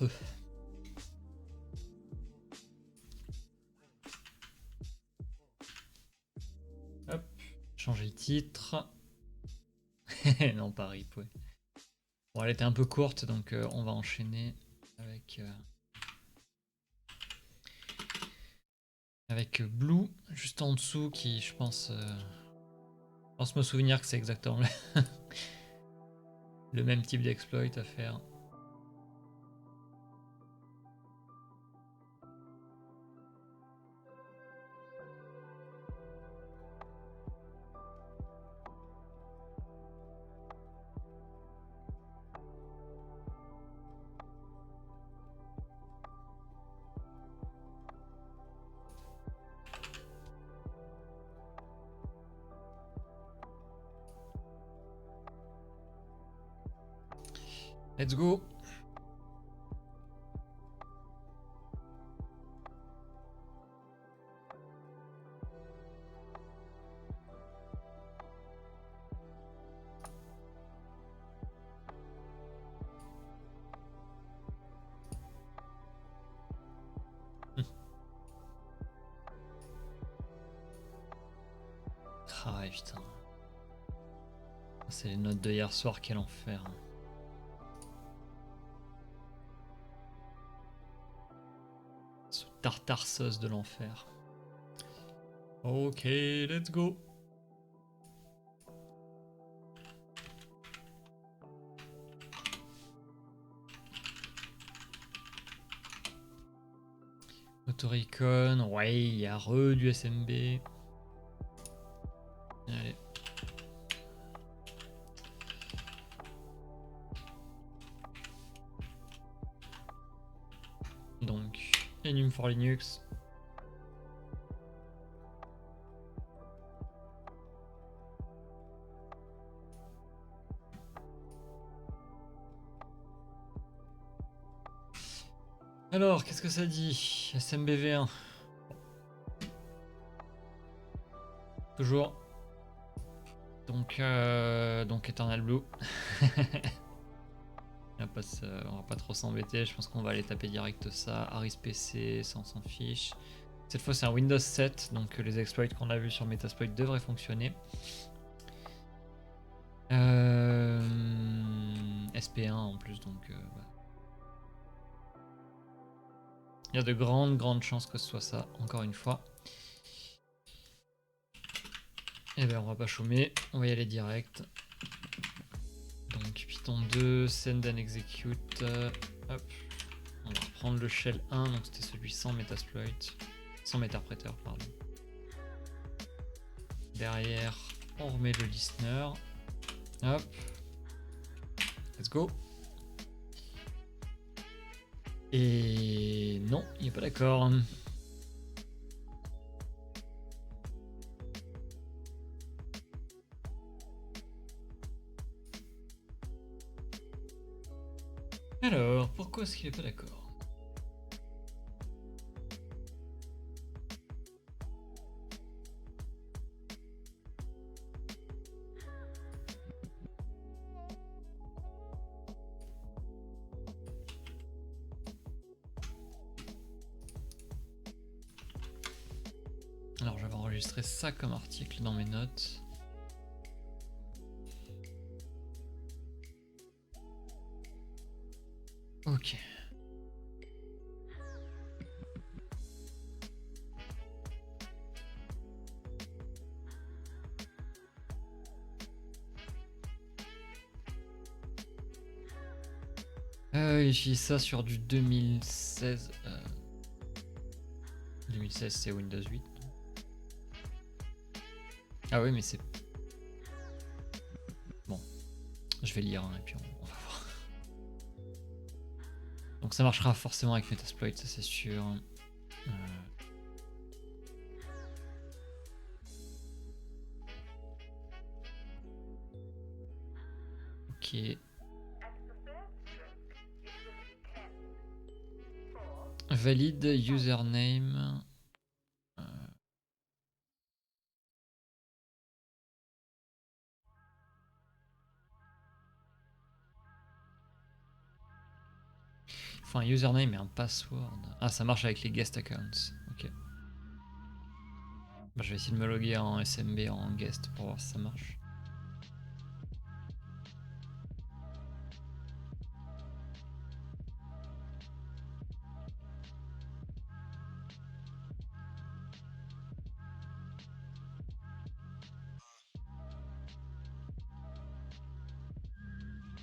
titre. Hop, changer le titre. Non, pas RIP, ouais. Bon, elle était un peu courte, donc on va enchaîner avec Blue, juste en dessous, qui, je pense me souvenir que c'est exactement le même type d'exploit à faire. Let's go. Ah putain. C'est les notes de hier soir, quel enfer. Ce tartare sauce de l'enfer. Ok, let's go. Autoricon, ouais, il y a du SMB. Allez. Donc, Enum for Linux. Alors, qu'est-ce que ça dit? SMBV1. Toujours. Donc Eternal Blue. On va pas trop s'embêter, je pense qu'on va aller taper direct ça. Aris PC, ça on s'en fiche. Cette fois c'est un Windows 7, donc les exploits qu'on a vus sur Metasploit devraient fonctionner. SP1 en plus, donc il y a de grandes chances que ce soit ça, encore une fois. Et ben on va pas chômer, on va y aller direct. Donc Python 2, send and execute. Hop. On va reprendre le shell 1, donc c'était celui sans Metasploit. Sans Meterpreter, pardon. Derrière, on remet le listener. Hop. Let's go. Et non, il n'est pas d'accord. Alors, pourquoi est-ce qu'il n'est pas d'accord? Alors, j'avais enregistré ça comme article dans mes notes. Ok. J'ai ça sur du 2016. 2016, c'est Windows 8. Ah oui, mais c'est... Bon, je vais lire, hein, et puis on va voir. Donc ça marchera forcément avec Metasploit, ça c'est sûr. Ok. Valide username. Faut un username et un password. Ah, ça marche avec les guest accounts. Ok. Bah, je vais essayer de me loguer en SMB en guest pour voir si ça marche.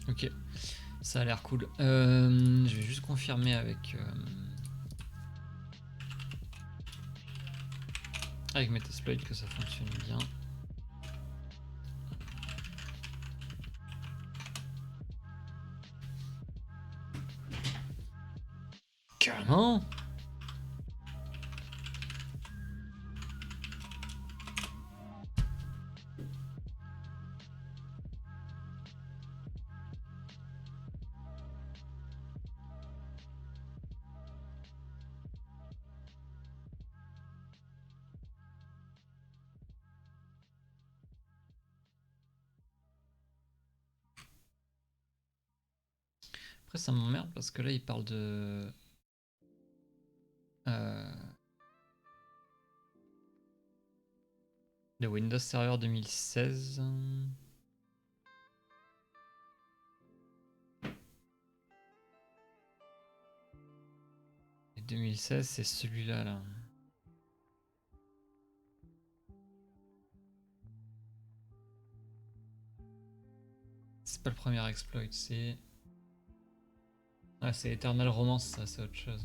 Ok, ça a l'air cool. Je vais juste confirmer avec Metasploit que ça fonctionne bien. Carrément. Après ça m'emmerde parce que là il parle de... de Windows Server 2016. Et 2016 c'est celui-là là. C'est pas le premier exploit, c'est... Ah, c'est Eternal Romance, ça, c'est autre chose.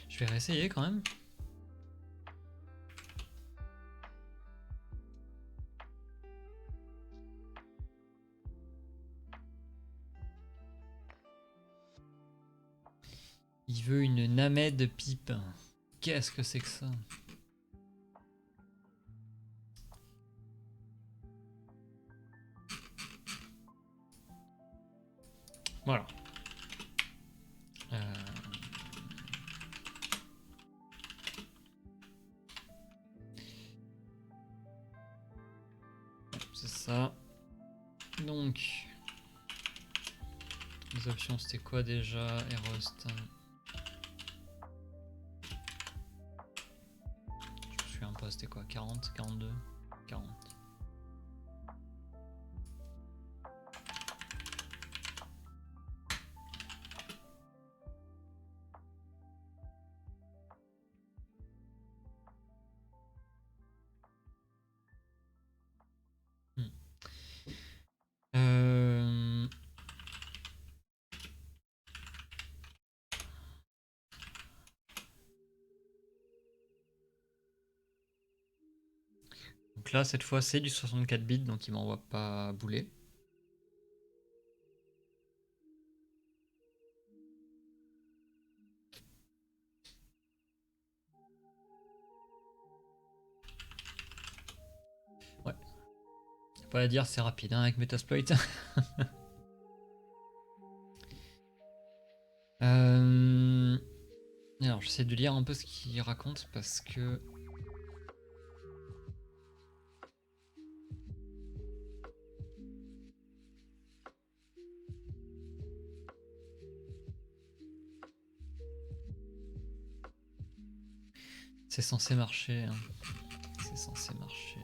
Je vais réessayer quand même. Il veut une Named pipe. Qu'est-ce que c'est que ça? Voilà. C'est ça. Donc, les options c'était quoi déjà? Erost. Je me souviens pas, c'était quoi? 40, 42, 40. Donc là, cette fois, c'est du 64 bits, donc il m'envoie pas bouler. Ouais. Faut pas à dire, c'est rapide hein, avec Metasploit. Alors, j'essaie de lire un peu ce qu'il raconte parce que... c'est censé marcher. Hein. C'est censé marcher.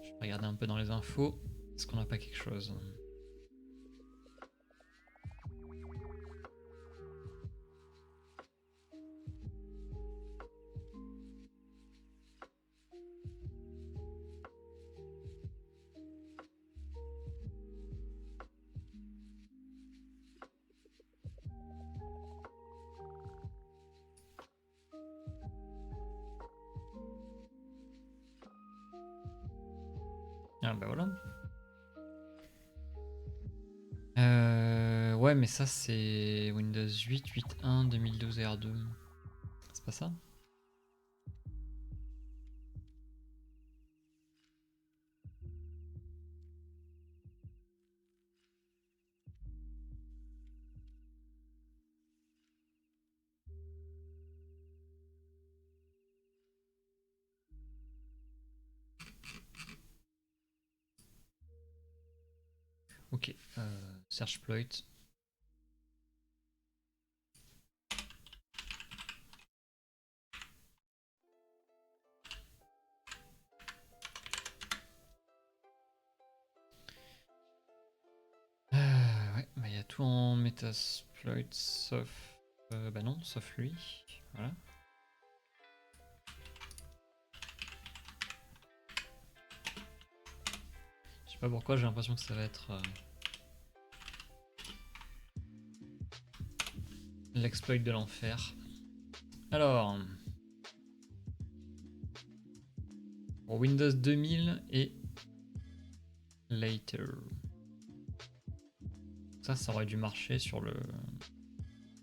Je vais regarder un peu dans les infos. Est-ce qu'on n'a pas quelque chose? Ah bah voilà. Ouais, mais ça c'est Windows 8, 8.1, 2012 R2. C'est pas ça? Ok, search exploit. Ouais, bah y a tout en Metasploit sauf... bah non, sauf lui. Voilà. Je sais pas pourquoi, j'ai l'impression que ça va être... l'exploit de l'enfer. Alors... pour Windows 2000 et... later. Ça aurait dû marcher sur le...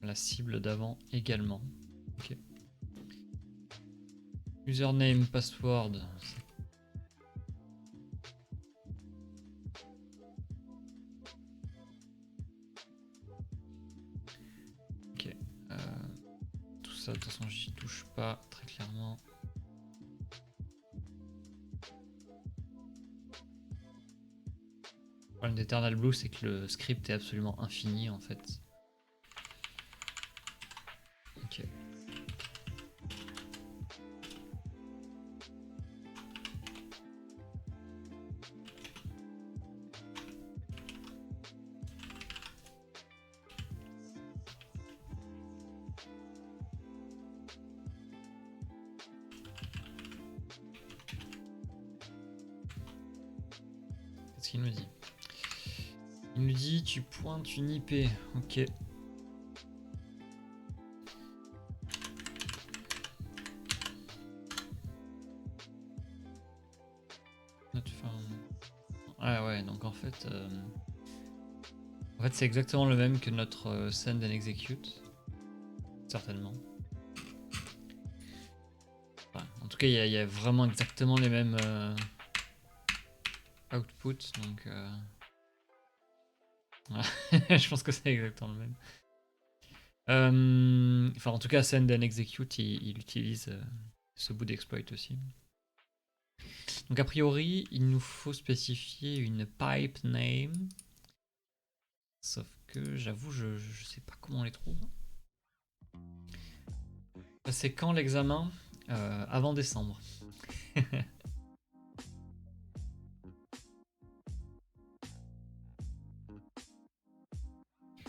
la cible d'avant également. Ok. Username, password. Ok. Tout ça, de toute façon, j'y touche pas très clairement. Le problème d'Eternal Blue, c'est que le script est absolument infini en fait. Ok. Qu'est-ce qu'il nous dit? Il nous dit tu pointes une IP. Ok. Ah ouais, donc en fait c'est exactement le même que notre send and execute. Certainement. Enfin, en tout cas, il y a vraiment exactement les mêmes outputs. Donc voilà. Je pense que c'est exactement le même. Enfin, en tout cas, send and execute, il utilise ce bout d'exploit aussi. Donc a priori, il nous faut spécifier une pipe name. Sauf que j'avoue, je sais pas comment on les trouve. C'est quand l'examen? Avant décembre.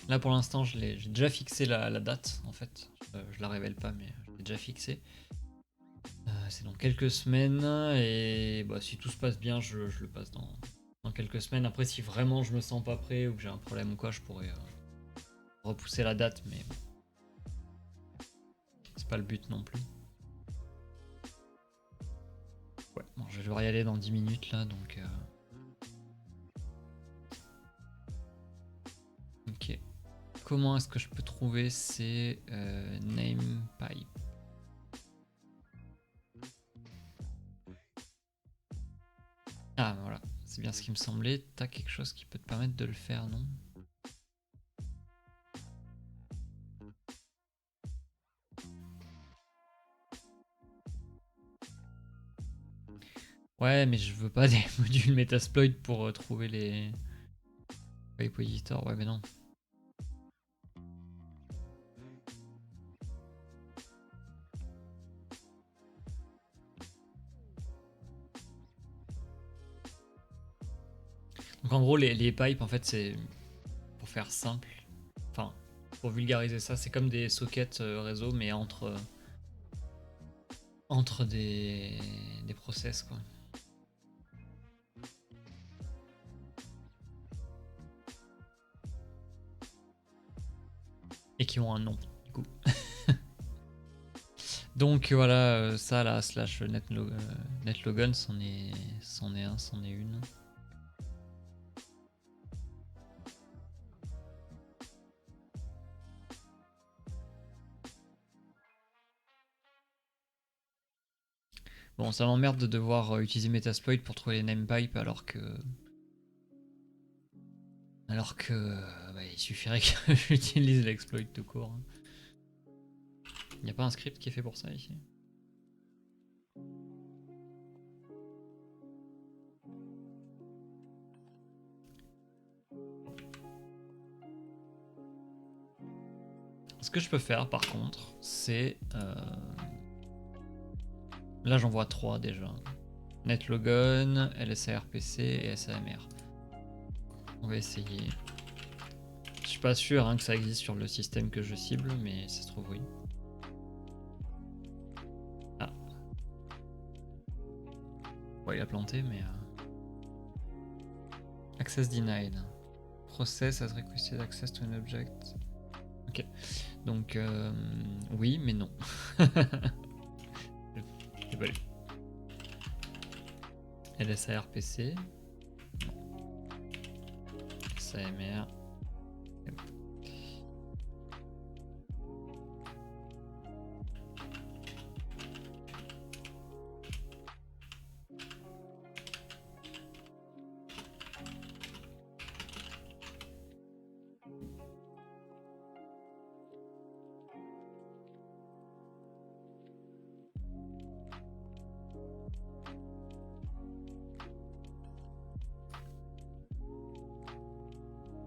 Là pour l'instant, j'ai déjà fixé la date en fait. Je la révèle pas, mais je l'ai déjà fixé. C'est dans quelques semaines et bah, si tout se passe bien, je le passe dans quelques semaines. Après, si vraiment je me sens pas prêt ou que j'ai un problème ou quoi, je pourrais repousser la date, mais bon, c'est pas le but non plus. Ouais, bon, je vais devoir y aller dans 10 minutes là, donc... Ok. Comment est-ce que je peux trouver ces name pipe? Ah voilà, c'est bien ce qui me semblait. T'as quelque chose qui peut te permettre de le faire, non? Ouais, mais je veux pas des modules Metasploit pour trouver les pipe editor. Ouais, mais non. Donc en gros, les pipes, en fait, c'est pour faire simple. Enfin, pour vulgariser ça, c'est comme des sockets réseau, mais entre des process, quoi. Et qui ont un nom, du coup. Donc voilà, ça là, slash netlogon, c'en est un, c'en est une. Bon, ça m'emmerde de devoir utiliser Metasploit pour trouver les namepipes alors que... bah, il suffirait que j'utilise l'exploit tout court. Il n'y a pas un script qui est fait pour ça ici? Ce que je peux faire par contre, c'est... Là j'en vois 3 déjà. NetLogon, LSARPC et SAMR. On va essayer. Je suis pas sûr hein, que ça existe sur le système que je cible, mais ça se trouve oui. Ah. Ouais, il a planté, mais... Access denied. Process has requested access to an object. Ok. Donc, oui, mais non. J'ai pas lu. LSARPC. SAMR.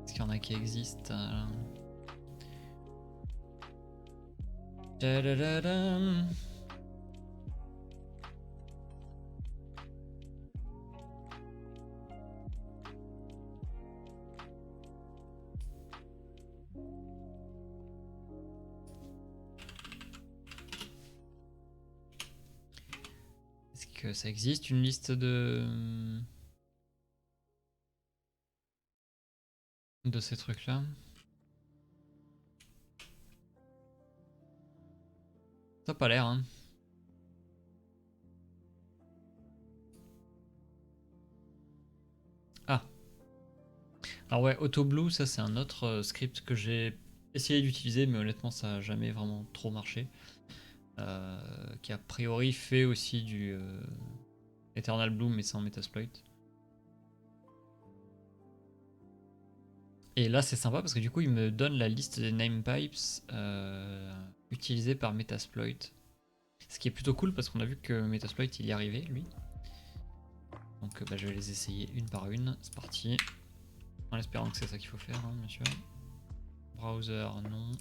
Est-ce qu'il y en a qui existent Da-da-da-dam. Est-ce que ça existe une liste de ces trucs-là? Ça a pas l'air, hein. Ah. Alors ouais, AutoBlue, ça c'est un autre script que j'ai essayé d'utiliser, mais honnêtement ça a jamais vraiment trop marché. Qui a priori fait aussi du Eternal Blue, mais sans Metasploit. Et là c'est sympa parce que du coup il me donne la liste des namepipes utilisés par Metasploit. Ce qui est plutôt cool parce qu'on a vu que Metasploit il y arrivait lui. Donc bah, je vais les essayer une par une, c'est parti. En espérant que c'est ça qu'il faut faire, hein, bien sûr. Browser, non.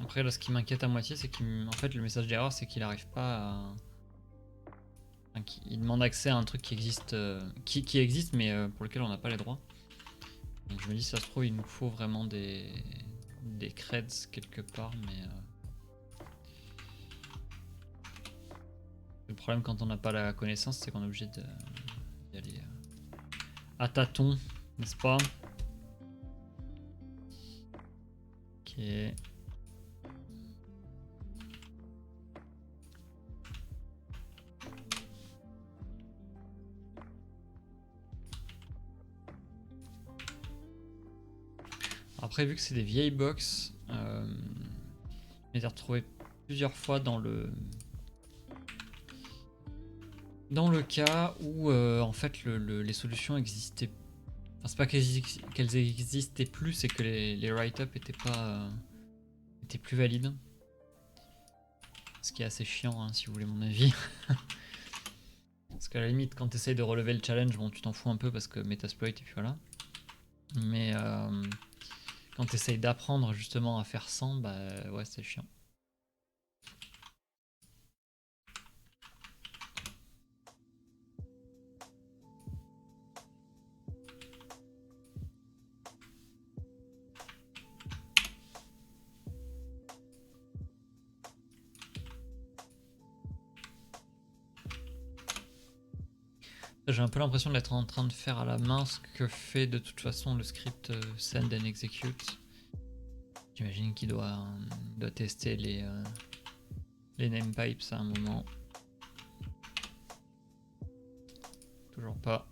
Après là ce qui m'inquiète à moitié c'est qu'en fait le message d'erreur c'est qu'il n'arrive pas à... Enfin, il demande accès à un truc qui existe, qui existe mais pour lequel on n'a pas les droits. Donc je me dis si ça se trouve il nous faut vraiment des creds quelque part mais... Le problème quand on n'a pas la connaissance c'est qu'on est obligé d'y aller à tâtons, n'est-ce pas? Ok. Après, vu que c'est des vieilles box, je les ai retrouvées plusieurs fois dans le cas où en fait les solutions existaient. Enfin, c'est pas qu'elles existaient plus, c'est que les write-up étaient plus valides. Ce qui est assez chiant, hein, si vous voulez mon avis. Parce qu'à la limite, quand tu essayes de relever le challenge, bon, tu t'en fous un peu parce que Metasploit et puis voilà. Mais quand tu essayes d'apprendre justement à faire sans, bah ouais, c'est chiant. J'ai un peu l'impression d'être en train de faire à la main ce que fait de toute façon le script send and execute. J'imagine qu'il doit tester les namepipes à un moment. Toujours pas.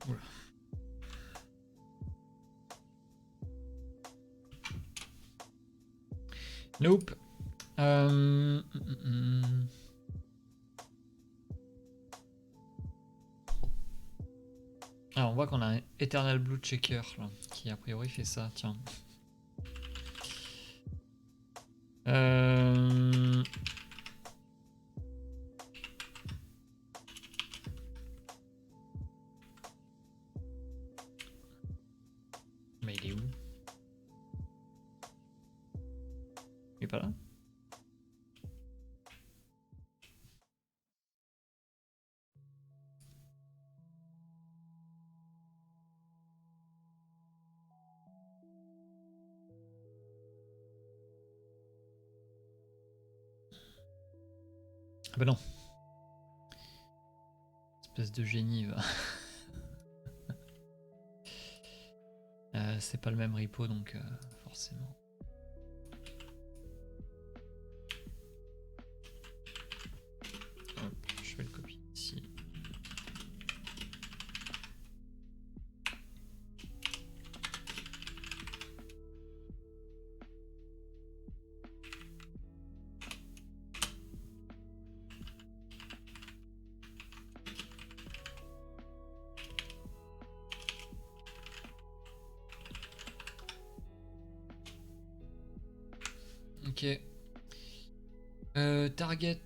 Oula. Nope. Ah, on voit qu'on a un Eternal Blue Checker là, qui a priori fait ça, tiens. Mais il est où? Il est pas là? Ah bah non. Espèce de génie, va. C'est pas le même repo, donc forcément. Hop, je vais le copier ici. Ok. Target.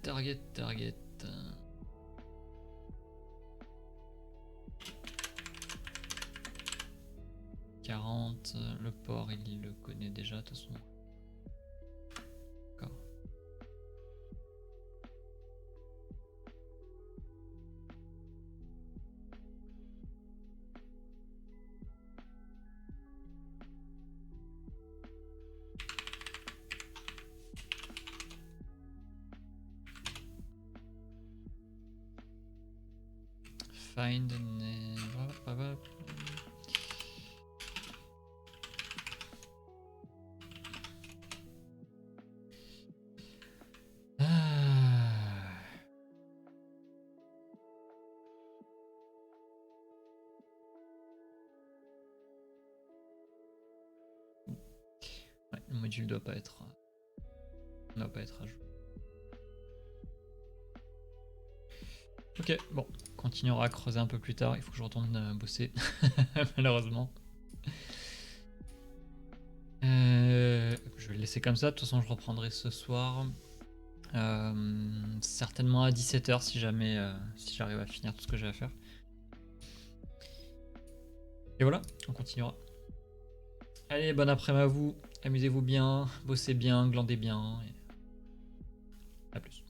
40, le port il le connaît déjà de toute façon. D'accord. Find name. Ouais, le module doit pas être à jour. Ok, bon, on continuera à creuser un peu plus tard. Il faut que je retourne bosser, malheureusement. Je vais le laisser comme ça. De toute façon, je reprendrai ce soir. Certainement à 17h si jamais si j'arrive à finir tout ce que j'ai à faire. Et voilà, on continuera. Allez, bon après-midi à vous. Amusez-vous bien, bossez bien, glandez bien. Et à plus.